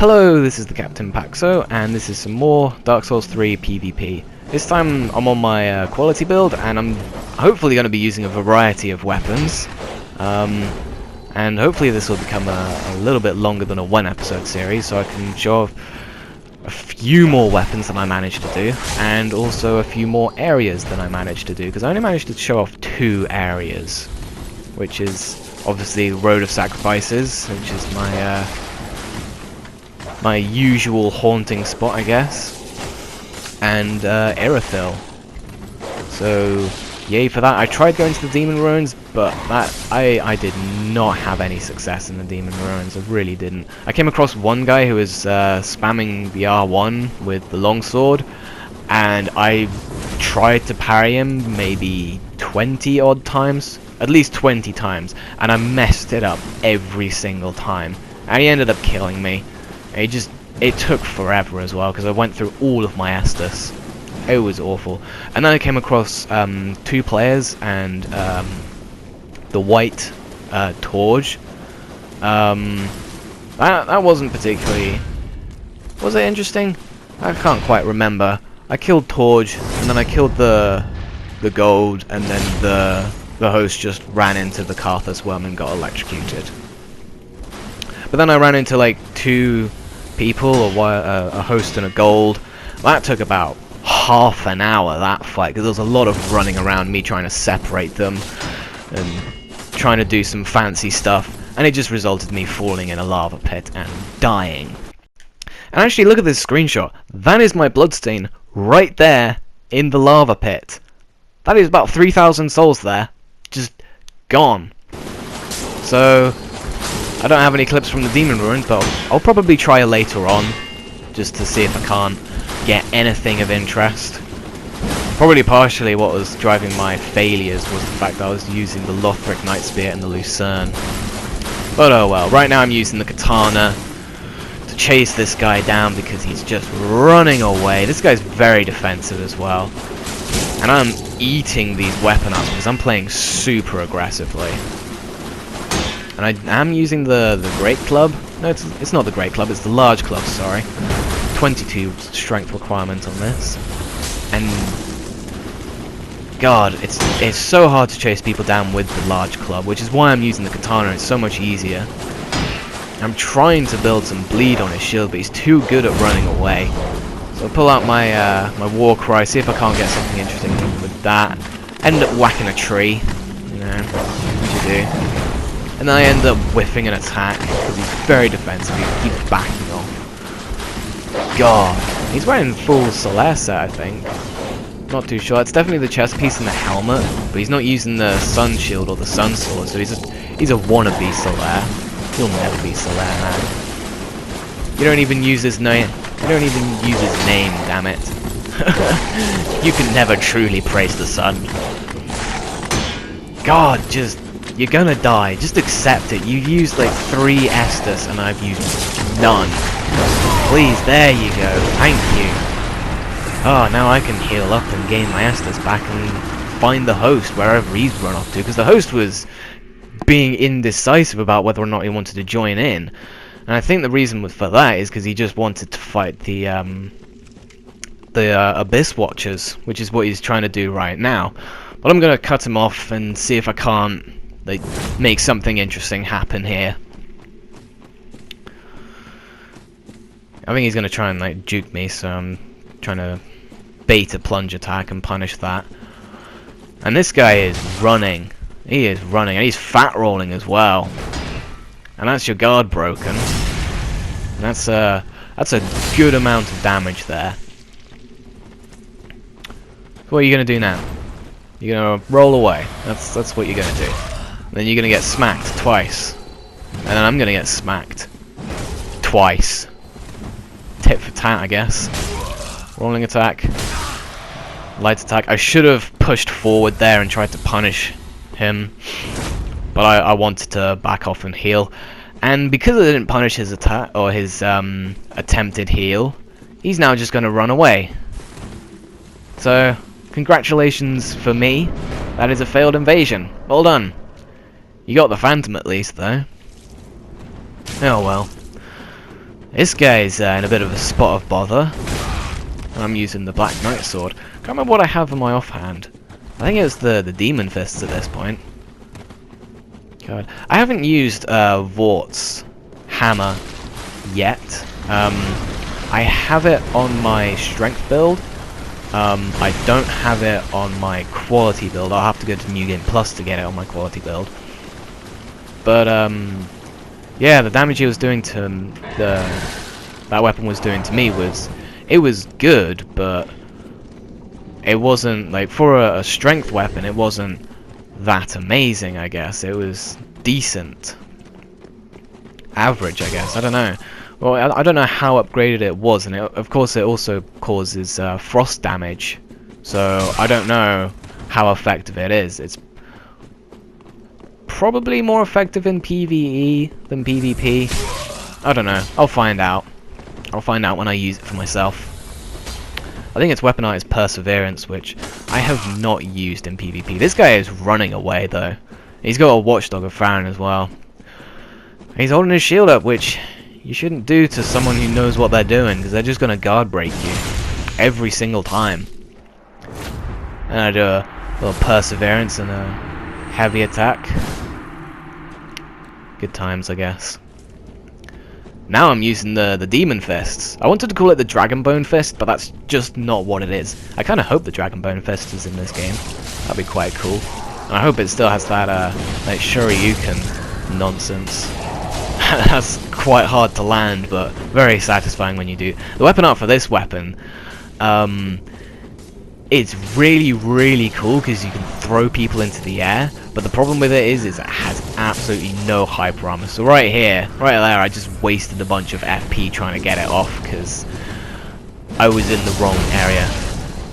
Hello, this is the Captain Paxo, and this is some more Dark Souls 3 PvP. This time I'm on my quality build, and I'm hopefully going to be using a variety of weapons. And hopefully this will become a little bit longer than a one-episode series, so I can show off a few more weapons than I managed to do, and also a few more areas than I managed to do, because I only managed to show off 2 areas, which is obviously Road of Sacrifices, which is my my usual haunting spot, I guess, and Irithyl. So yay for that. I tried going to the Demon Ruins, but I did not have any success in the Demon Ruins. I really didn't. I came across one guy who was spamming the R1 with the longsword, and I tried to parry him maybe 20 odd times, at least 20 times, and I messed it up every single time, and he ended up killing me. It took forever as well, because I went through all of my Estus. It was awful. And then I came across 2 players and the white Torge. That wasn't particularly... Was it interesting? I can't quite remember. I killed Torge, and then I killed the gold, and then the host just ran into the Carthus worm and got electrocuted. But then I ran into like 2 people, a host and a gold. That took about half an hour, that fight, because there was a lot of running around, me trying to separate them and trying to do some fancy stuff, and it just resulted in me falling in a lava pit and dying. And actually, look at this screenshot. That is my bloodstain right there in the lava pit. That is about 3,000 souls there, just gone. So I don't have any clips from the Demon Ruins, but I'll probably try later on, just to see if I can't get anything of interest. Probably partially what was driving my failures was the fact that I was using the Lothric Night Spear and the Lucerne. But oh well, right now I'm using the Katana to chase this guy down because he's just running away. This guy's very defensive as well. And I'm eating these weapon ups because I'm playing super aggressively. And I am using the Great Club. No, it's not the Great Club, it's the Large Club, sorry. 22 strength requirement on this. And God, it's so hard to chase people down with the Large Club, which is why I'm using the Katana. It's so much easier. I'm trying to build some bleed on his shield, but he's too good at running away. So I'll pull out my my war cry, see if I can't get something interesting with that. End up whacking a tree, you know, what you do. And then I end up whiffing an attack, because he's very defensive, he keeps backing off. God, he's wearing full Solaire set, I think. Not too sure, it's definitely the chest piece and the helmet, but he's not using the Sun Shield or the Sun Sword, so he's a wannabe Solaire. He'll never be Solaire, man. You don't even use his name, damn it. You can never truly praise the sun. God, you're gonna die. Just accept it. You used like 3 Estus and I've used none. Please, there you go. Thank you. Oh, now I can heal up and gain my Estus back and find the host wherever he's run off to, because the host was being indecisive about whether or not he wanted to join in. And I think the reason for that is because he just wanted to fight the Abyss Watchers, which is what he's trying to do right now. But I'm gonna cut him off and see if I can't like make something interesting happen here. I think he's gonna try and like juke me, so I'm trying to bait a plunge attack and punish that. And this guy is running. He is running, and he's fat rolling as well. And that's your guard broken. And that's a good amount of damage there. What are you gonna do now? You're gonna roll away. That's what you're gonna do. And then you're gonna get smacked twice. And then I'm gonna get smacked twice. Tit for tat, I guess. Rolling attack. Light attack. I should have pushed forward there and tried to punish him. But I wanted to back off and heal. And because I didn't punish his attack, or his attempted heal, he's now just gonna run away. So, congratulations for me. That is a failed invasion. Well done. You got the Phantom at least, though. Oh well. This guy's in a bit of a spot of bother. I'm using the Black Knight sword. Can't remember what I have in my offhand. I think it's the Demon Fists at this point. God, I haven't used Vort's hammer yet. I have it on my strength build. I don't have it on my quality build. I'll have to go to New Game Plus to get it on my quality build. But yeah, the damage it was doing to that weapon was doing to me was good, but it wasn't like for a strength weapon. It wasn't that amazing, I guess. It was decent, average, I guess. I don't know. Well, I don't know how upgraded it was, and of course it also causes frost damage. So I don't know how effective it is. It's probably more effective in PvE than PvP. I don't know. I'll find out. I'll find out when I use it for myself. I think its weapon art is Perseverance, which I have not used in PvP. This guy is running away, though. He's got a Watchdog of Farron as well. He's holding his shield up, which you shouldn't do to someone who knows what they're doing, because they're just going to guard break you every single time. And I do a little Perseverance and a heavy attack. Good times, I guess. Now I'm using the Demon Fists. I wanted to call it the Dragonbone Fist, but that's just not what it is. I kind of hope the Dragonbone Fist is in this game. That'd be quite cool. And I hope it still has that like Shoryuken nonsense. That's quite hard to land, but very satisfying when you do. The weapon art for this weapon, it's really, really cool because you can throw people into the air. But the problem with it is it has absolutely no hyper armor. So right here, right there, I just wasted a bunch of FP trying to get it off because I was in the wrong area,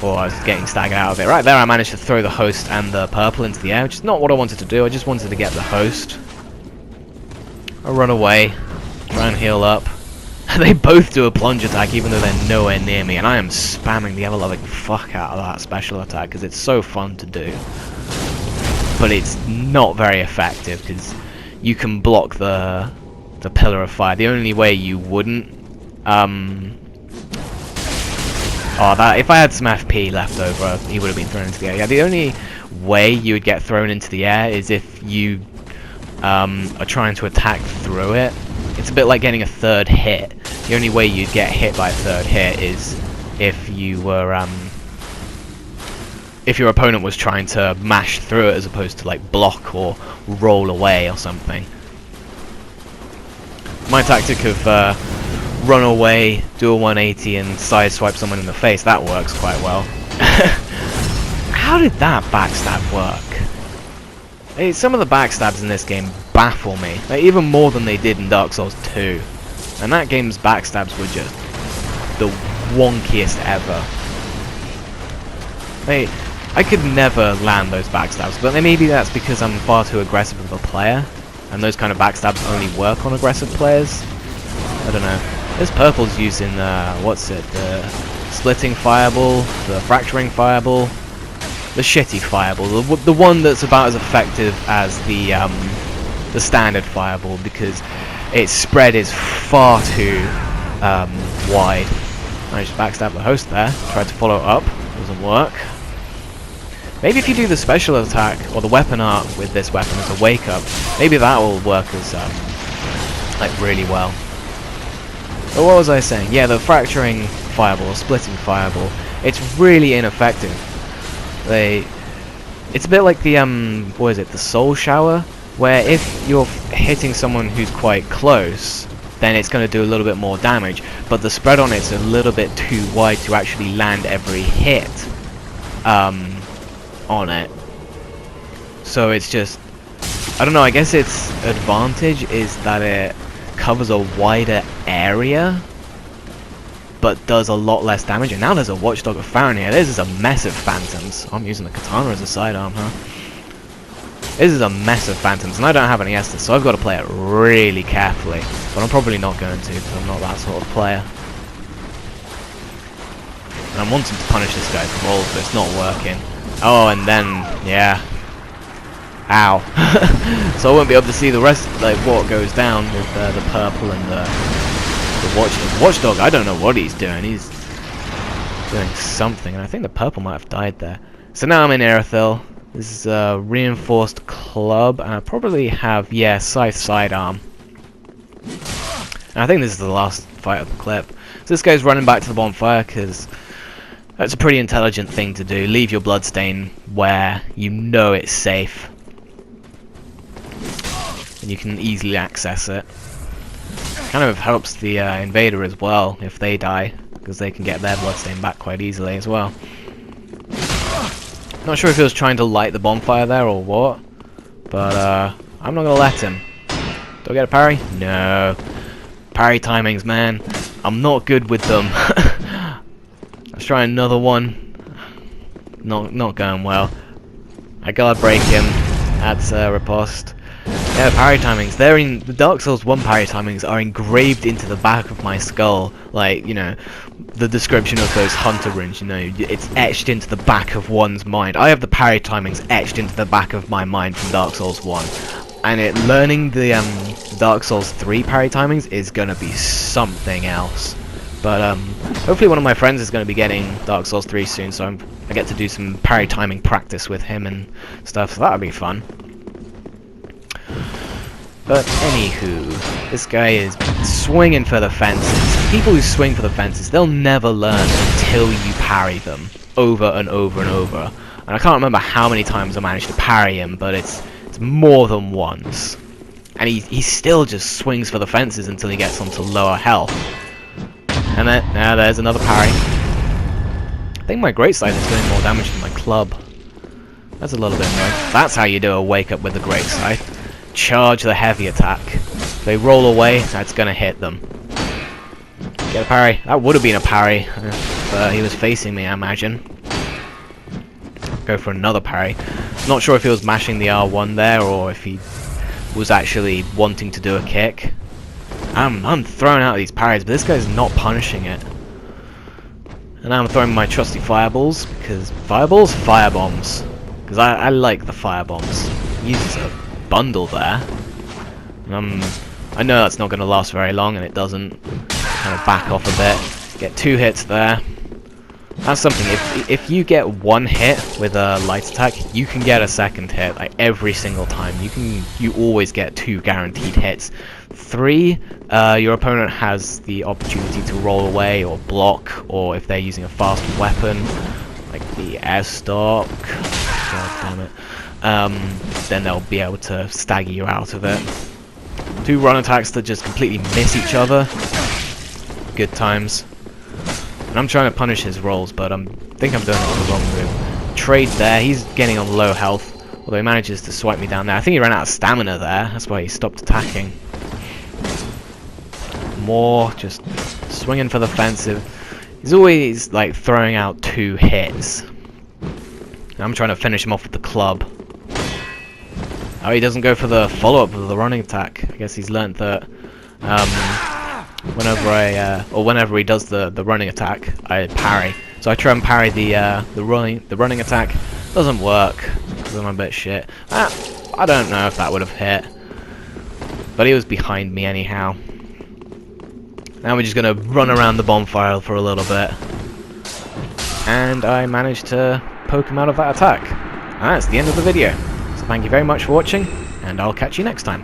or I was getting staggered out of it. Right there, I managed to throw the host and the purple into the air, which is not what I wanted to do. I just wanted to get the host. I run away, try and heal up. They both do a plunge attack even though they're nowhere near me, and I am spamming the ever-loving fuck out of that special attack because it's so fun to do. But it's not very effective because you can block the pillar of fire. The only way you wouldn't if I had some FP left over, he would have been thrown into the air. Yeah, the only way you would get thrown into the air is if you are trying to attack through it. It's a bit like getting a third hit. The only way you'd get hit by a third hit is if you were if your opponent was trying to mash through it as opposed to like block or roll away or something. My tactic of run away, do a 180 and sideswipe someone in the face, that works quite well. How did that backstab work? Some of the backstabs in this game baffle me, like, even more than they did in Dark Souls 2. And that game's backstabs were just the wonkiest ever. I could never land those backstabs, but maybe that's because I'm far too aggressive of a player, and those kind of backstabs only work on aggressive players. I don't know. This purple's using, what's it, the splitting fireball, the fracturing fireball, the shitty fireball, the one that's about as effective as the standard fireball, because its spread is far too wide. I just backstabbed the host there, tried to follow it up, doesn't work. Maybe if you do the special attack, or the weapon art with this weapon as a wake-up, maybe that will work as, like, really well. But what was I saying? Yeah, the fracturing fireball, splitting fireball, it's really ineffective. It's a bit like the, what is it, the soul shower, where if you're hitting someone who's quite close, then it's going to do a little bit more damage, but the spread on it's a little bit too wide to actually land every hit, on it. So it's just, I don't know, I guess its advantage is that it covers a wider area but does a lot less damage. And now there's a Watchdog of Farron here. This is a mess of phantoms. I'm using the katana as a sidearm, huh? This is a mess of phantoms, and I don't have any Estus, so I've got to play it really carefully, but I'm probably not going to because I'm not that sort of player. And I'm wanting to punish this guy's rolls, but it's not working. Oh, and then, yeah. Ow. So I won't be able to see the rest, like, what goes down with the purple and the Watchdog, I don't know what he's doing. He's doing something, and I think the purple might have died there. So now I'm in Irithyl. This is a reinforced club, and I probably have, yeah, scythe sidearm. And I think this is the last fight of the clip. So this guy's running back to the bonfire, because that's a pretty intelligent thing to do. Leave your bloodstain where you know it's safe. And you can easily access it. Kind of helps the invader as well if they die, because they can get their bloodstain back quite easily as well. Not sure if he was trying to light the bonfire there or what, but I'm not gonna let him. Do I get a parry? No. Parry timings, man. I'm not good with them. Let's try another one. Not going well. I gotta break him. That's riposte. Yeah, parry timings. They're in the Dark Souls 1 parry timings are engraved into the back of my skull. Like, you know, the description of those hunter runes, you know, it's etched into the back of one's mind. I have the parry timings etched into the back of my mind from Dark Souls 1. And learning the Dark Souls 3 parry timings is gonna be something else. But hopefully one of my friends is gonna be getting Dark Souls 3 soon, so I get to do some parry timing practice with him and stuff, so that'll be fun. But anywho, this guy is swinging for the fences. People who swing for the fences, they'll never learn until you parry them over and over and over. And I can't remember how many times I managed to parry him, but it's more than once. And he still just swings for the fences until he gets onto lower health. And then, now there's another parry. I think my great scythe is doing more damage than my club. That's a little bit annoying. That's how you do a wake up with the great scythe. Charge the heavy attack. They roll away, that's gonna hit them. Get a parry. That would have been a parry, but he was facing me, I imagine. Go for another parry. Not sure if he was mashing the R1 there, or if he was actually wanting to do a kick. I'm throwing out these parries, but this guy's not punishing it. And now I'm throwing my trusty fireballs, because fireballs? Firebombs. Because I like the firebombs. He uses a bundle there. And I know that's not going to last very long, and it doesn't. Kind of back off a bit. Get 2 hits there. That's something. If you get 1 hit with a light attack, you can get a second hit like every single time. You always get 2 guaranteed hits. 3, your opponent has the opportunity to roll away or block, or if they're using a fast weapon like the air stock. God damn it. Then they'll be able to stagger you out of it. 2 run attacks that just completely miss each other. Good times. And I'm trying to punish his rolls, but I think I'm doing it with the wrong move. Trade there, he's getting on low health, although he manages to swipe me down there. I think he ran out of stamina there, that's why he stopped attacking. More, just swinging for the offensive. He's always like throwing out 2 hits. And I'm trying to finish him off with the club. Oh, he doesn't go for the follow-up of the running attack. I guess he's learnt that whenever he does the running attack, I parry. So I try and parry the running attack. Doesn't work because I'm a bit shit. I don't know if that would have hit, but he was behind me anyhow. Now we're just gonna run around the bonfire for a little bit, and I managed to poke him out of that attack. And that's the end of the video. So thank you very much for watching, and I'll catch you next time.